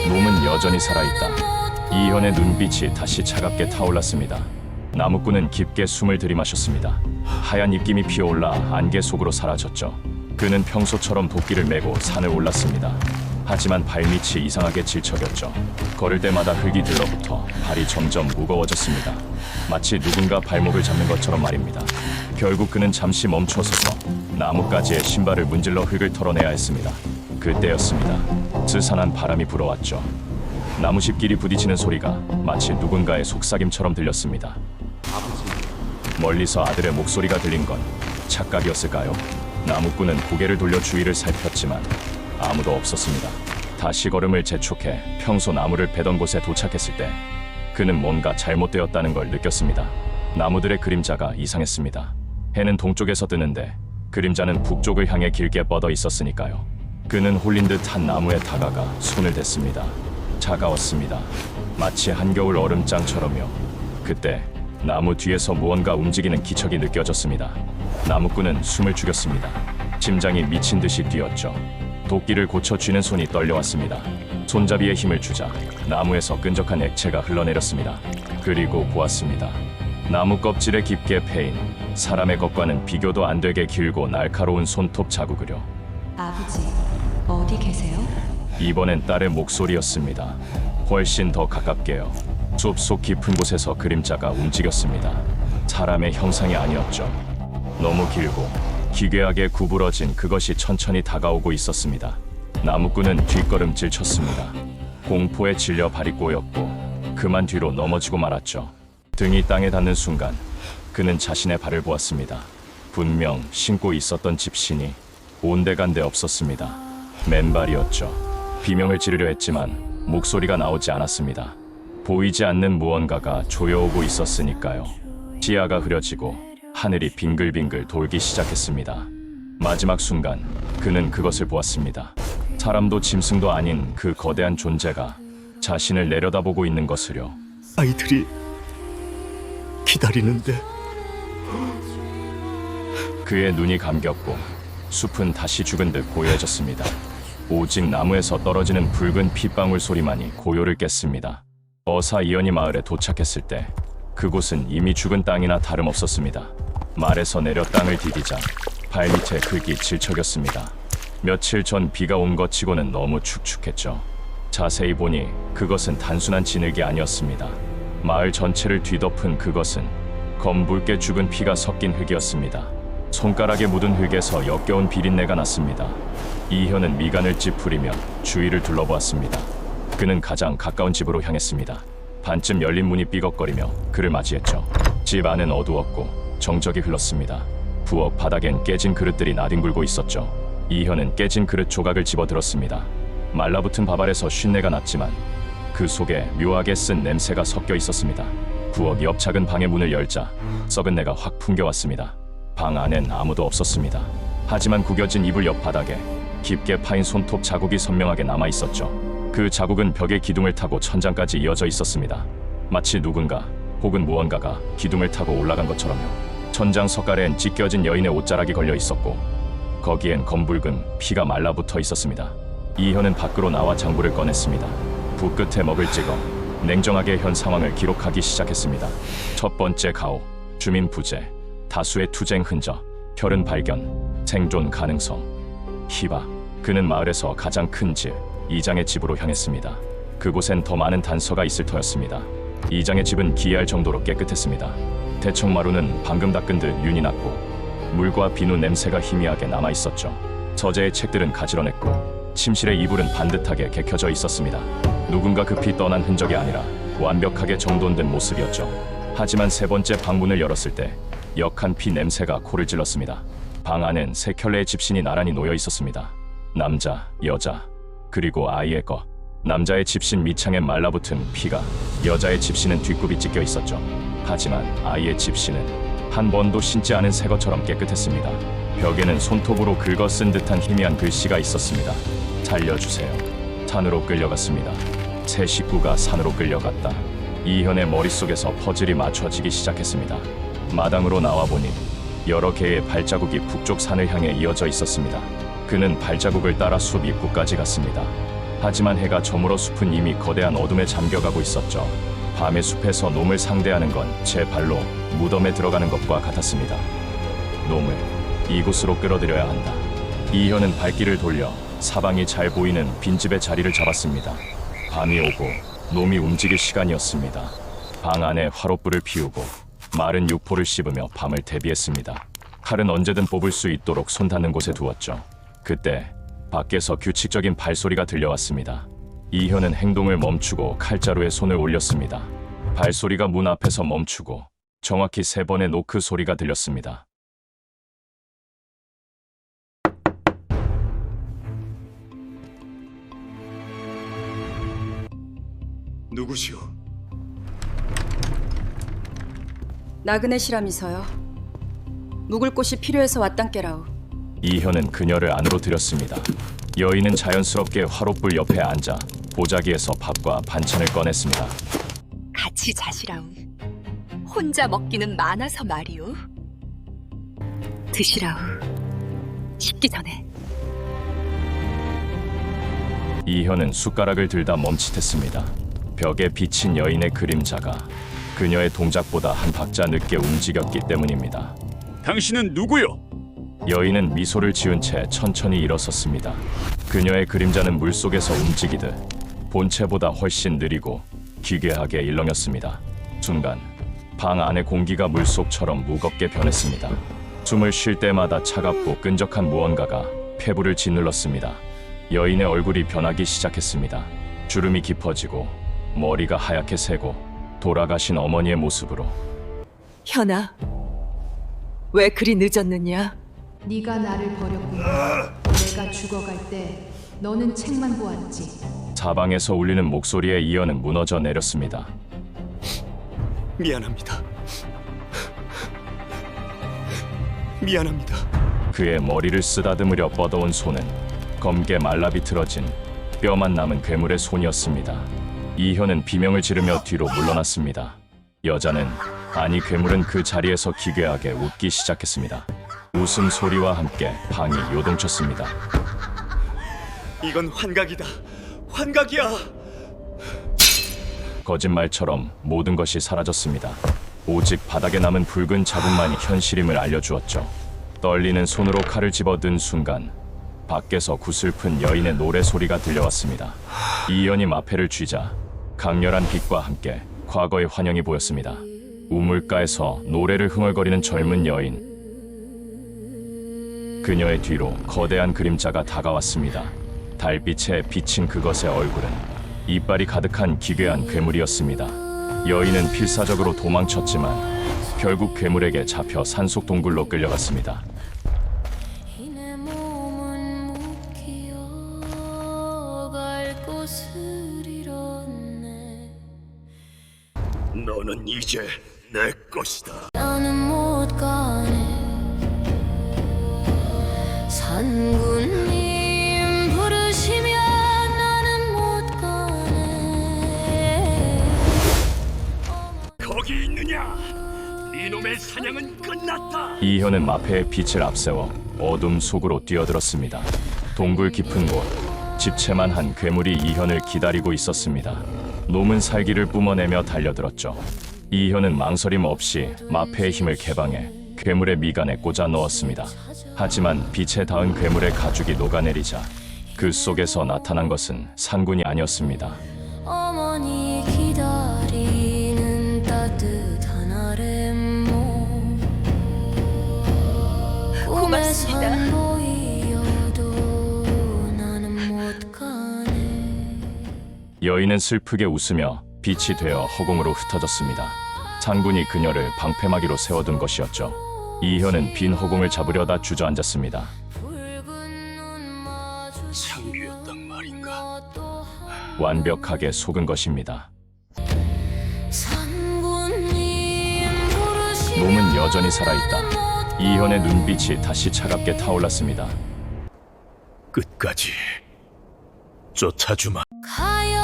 놈은 여전히 살아있다. 이현의 눈빛이 다시 차갑게 타올랐습니다. 나무꾼은 깊게 숨을 들이마셨습니다. 하얀 입김이 피어올라 안개 속으로 사라졌죠. 그는 평소처럼 도끼를 메고 산을 올랐습니다. 하지만 발밑이 이상하게 질척였죠. 걸을 때마다 흙이 들러붙어 발이 점점 무거워졌습니다. 마치 누군가 발목을 잡는 것처럼 말입니다. 결국 그는 잠시 멈춰서서 나뭇가지에 신발을 문질러 흙을 털어내야 했습니다. 그때였습니다. 스산한 바람이 불어왔죠. 나무십끼리 부딪히는 소리가 마치 누군가의 속삭임처럼 들렸습니다. 멀리서 아들의 목소리가 들린 건 착각이었을까요? 나무꾼은 고개를 돌려 주위를 살폈지만 아무도 없었습니다. 다시 걸음을 재촉해 평소 나무를 베던 곳에 도착했을 때 그는 뭔가 잘못되었다는 걸 느꼈습니다. 나무들의 그림자가 이상했습니다. 해는 동쪽에서 뜨는데 그림자는 북쪽을 향해 길게 뻗어 있었으니까요. 그는 홀린 듯 한 나무에 다가가 손을 댔습니다. 차가웠습니다. 마치 한겨울 얼음장처럼요. 그때 나무 뒤에서 무언가 움직이는 기척이 느껴졌습니다. 나무꾼은 숨을 죽였습니다. 심장이 미친 듯이 뛰었죠. 도끼를 고쳐 쥐는 손이 떨려왔습니다. 손잡이에 힘을 주자 나무에서 끈적한 액체가 흘러내렸습니다. 그리고 보았습니다. 나무 껍질에 깊게 패인 사람의 것과는 비교도 안 되게 길고 날카로운 손톱 자국을요. 아버지, 어디 계세요? 이번엔 딸의 목소리였습니다. 훨씬 더 가깝게요. 숲속 깊은 곳에서 그림자가 움직였습니다. 사람의 형상이 아니었죠. 너무 길고 기괴하게 구부러진 그것이 천천히 다가오고 있었습니다. 나무꾼은 뒷걸음질 쳤습니다. 공포에 질려 발이 꼬였고 그만 뒤로 넘어지고 말았죠. 등이 땅에 닿는 순간 그는 자신의 발을 보았습니다. 분명 신고 있었던 집신이 온데간데 없었습니다. 맨발이었죠. 비명을 지르려 했지만 목소리가 나오지 않았습니다. 보이지 않는 무언가가 조여오고 있었으니까요. 시야가 흐려지고 하늘이 빙글빙글 돌기 시작했습니다. 마지막 순간 그는 그것을 보았습니다. 사람도 짐승도 아닌 그 거대한 존재가 자신을 내려다보고 있는 것을요. 아이들이 기다리는데. 그의 눈이 감겼고 숲은 다시 죽은 듯 고요해졌습니다. 오직 나무에서 떨어지는 붉은 핏방울 소리만이 고요를 깼습니다. 어사 이연이 마을에 도착했을 때 그곳은 이미 죽은 땅이나 다름없었습니다. 말에서 내려 땅을 디디자 발밑에 흙이 질척였습니다. 며칠 전 비가 온 것 치고는 너무 축축했죠. 자세히 보니 그것은 단순한 진흙이 아니었습니다. 마을 전체를 뒤덮은 그것은 검붉게 죽은 피가 섞인 흙이었습니다. 손가락에 묻은 흙에서 역겨운 비린내가 났습니다. 이현은 미간을 찌푸리며 주위를 둘러보았습니다. 그는 가장 가까운 집으로 향했습니다. 반쯤 열린 문이 삐걱거리며 그를 맞이했죠. 집 안은 어두웠고 정적이 흘렀습니다. 부엌 바닥엔 깨진 그릇들이 나뒹굴고 있었죠. 이현은 깨진 그릇 조각을 집어들었습니다. 말라붙은 밥알에서 쉰내가 났지만 그 속에 묘하게 쓴 냄새가 섞여 있었습니다. 부엌 옆 작은 방의 문을 열자 썩은 내가 확 풍겨왔습니다. 방 안엔 아무도 없었습니다. 하지만 구겨진 이불 옆 바닥에 깊게 파인 손톱 자국이 선명하게 남아있었죠. 그 자국은 벽의 기둥을 타고 천장까지 이어져 있었습니다. 마치 누군가 혹은 무언가가 기둥을 타고 올라간 것처럼요. 천장 석가래엔 찢겨진 여인의 옷자락이 걸려 있었고 거기엔 검붉은 피가 말라붙어 있었습니다. 이현은 밖으로 나와 장부를 꺼냈습니다. 붓 끝에 먹을 찍어 냉정하게 현 상황을 기록하기 시작했습니다. 첫 번째 가오, 주민 부재, 다수의 투쟁 흔적, 혈흔 발견, 생존 가능성. 희바, 그는 마을에서 가장 큰 집, 이장의 집으로 향했습니다. 그곳엔 더 많은 단서가 있을 터였습니다. 이장의 집은 기이할 정도로 깨끗했습니다. 대청마루는 방금 닦은 듯 윤이 났고 물과 비누 냄새가 희미하게 남아있었죠. 서재의 책들은 가지런했고 침실의 이불은 반듯하게 개켜져 있었습니다. 누군가 급히 떠난 흔적이 아니라 완벽하게 정돈된 모습이었죠. 하지만 세 번째 방문을 열었을 때 역한 피 냄새가 코를 찔렀습니다. 방 안엔 세 켤레의 집신이 나란히 놓여 있었습니다. 남자, 여자, 그리고 아이의 것. 남자의 집신 밑창에 말라붙은 피가, 여자의 집신은 뒷굽이 찢겨 있었죠. 하지만 아이의 집신은 한 번도 신지 않은 새 것처럼 깨끗했습니다. 벽에는 손톱으로 긁어 쓴 듯한 희미한 글씨가 있었습니다. 살려주세요. 산으로 끌려갔습니다. 새 식구가 산으로 끌려갔다. 이현의 머릿속에서 퍼즐이 맞춰지기 시작했습니다. 마당으로 나와보니 여러 개의 발자국이 북쪽 산을 향해 이어져 있었습니다. 그는 발자국을 따라 숲 입구까지 갔습니다. 하지만 해가 저물어 숲은 이미 거대한 어둠에 잠겨가고 있었죠. 밤의 숲에서 놈을 상대하는 건 제 발로 무덤에 들어가는 것과 같았습니다. 놈을 이곳으로 끌어들여야 한다. 이현은 발길을 돌려 사방이 잘 보이는 빈집의 자리를 잡았습니다. 밤이 오고 놈이 움직일 시간이었습니다. 방 안에 화롯불을 피우고 마른 육포를 씹으며 밤을 대비했습니다. 칼은 언제든 뽑을 수 있도록 손 닿는 곳에 두었죠. 그때 밖에서 규칙적인 발소리가 들려왔습니다. 이현은 행동을 멈추고 칼자루에 손을 올렸습니다. 발소리가 문 앞에서 멈추고 정확히 3번의 노크 소리가 들렸습니다. 누구시오? 나그네 시람이서요. 묵을 곳이 필요해서 왔단께라우. 이현은 그녀를 안으로 들였습니다. 여인은 자연스럽게 화롯불 옆에 앉아 보자기에서 밥과 반찬을 꺼냈습니다. 같이 자시라우. 혼자 먹기는 많아서 말이오. 드시라우. 식기 전에. 이현은 숟가락을 들다 멈칫했습니다. 벽에 비친 여인의 그림자가 그녀의 동작보다 한 박자 늦게 움직였기 때문입니다. 당신은 누구요? 여인은 미소를 지은 채 천천히 일어섰습니다. 그녀의 그림자는 물속에서 움직이듯 본체보다 훨씬 느리고 기괴하게 일렁였습니다. 순간 방 안의 공기가 물속처럼 무겁게 변했습니다. 숨을 쉴 때마다 차갑고 끈적한 무언가가 폐부를 짓눌렀습니다. 여인의 얼굴이 변하기 시작했습니다. 주름이 깊어지고 머리가 하얗게 새고 돌아가신 어머니의 모습으로. 현아, 왜 그리 늦었느냐? 네가 나를 버렸구나. 내가 죽어갈 때 너는 책만 보았지. 사방에서 울리는 목소리에 이현은 무너져 내렸습니다. 미안합니다. 미안합니다. 그의 머리를 쓰다듬으려 뻗어온 손은 검게 말라비틀어진 뼈만 남은 괴물의 손이었습니다. 이현은 비명을 지르며 뒤로 물러났습니다. 여자는, 아니 괴물은 그 자리에서 기괴하게 웃기 시작했습니다. 웃음소리와 함께 방이 요동쳤습니다. 이건 환각이다. 환각이야. 거짓말처럼 모든 것이 사라졌습니다. 오직 바닥에 남은 붉은 자국만이 현실임을 알려주었죠. 떨리는 손으로 칼을 집어든 순간 밖에서 구슬픈 여인의 노래소리가 들려왔습니다. 이현이 마패를 쥐자 강렬한 빛과 함께 과거의 환영이 보였습니다. 우물가에서 노래를 흥얼거리는 젊은 여인. 그녀의 뒤로 거대한 그림자가 다가왔습니다. 달빛에 비친 그것의 얼굴은 이빨이 가득한 기괴한 괴물이었습니다. 여인은 필사적으로 도망쳤지만 결국 괴물에게 잡혀 산속 동굴로 끌려갔습니다. 너는 이제 내 것이다. 나는 못 가네. 산군님 부르시면 나는 못 가네. 거기 있느냐? 이놈의 사냥은 끝났다. 이현은 마패의 빛을 앞세워 어둠 속으로 뛰어들었습니다. 동굴 깊은 곳, 집채만 한 괴물이 이현을 기다리고 있었습니다. 놈은 살기를 뿜어내며 달려들었죠. 이현은 망설임 없이 마패의 힘을 개방해 괴물의 미간에 꽂아 넣었습니다. 하지만 빛에 닿은 괴물의 가죽이 녹아내리자 그 속에서 나타난 것은 산군이 아니었습니다. 어머니 기다리는 따뜻한 아랫몸. 고맙습니다. 꿈에선 보이어도 나는 못 가네. 여인은 슬프게 웃으며 빛이 되어 허공으로 흩어졌습니다. 산군이 그녀를 방패막이로 세워둔 것이었죠. 이현은 빈 허공을 잡으려다 주저앉았습니다. 창규였단 말인가? 완벽하게 속은 것입니다. 놈은 여전히 살아있다. 이현의 눈빛이 다시 차갑게 타올랐습니다. 끝까지 쫓아주마. 가요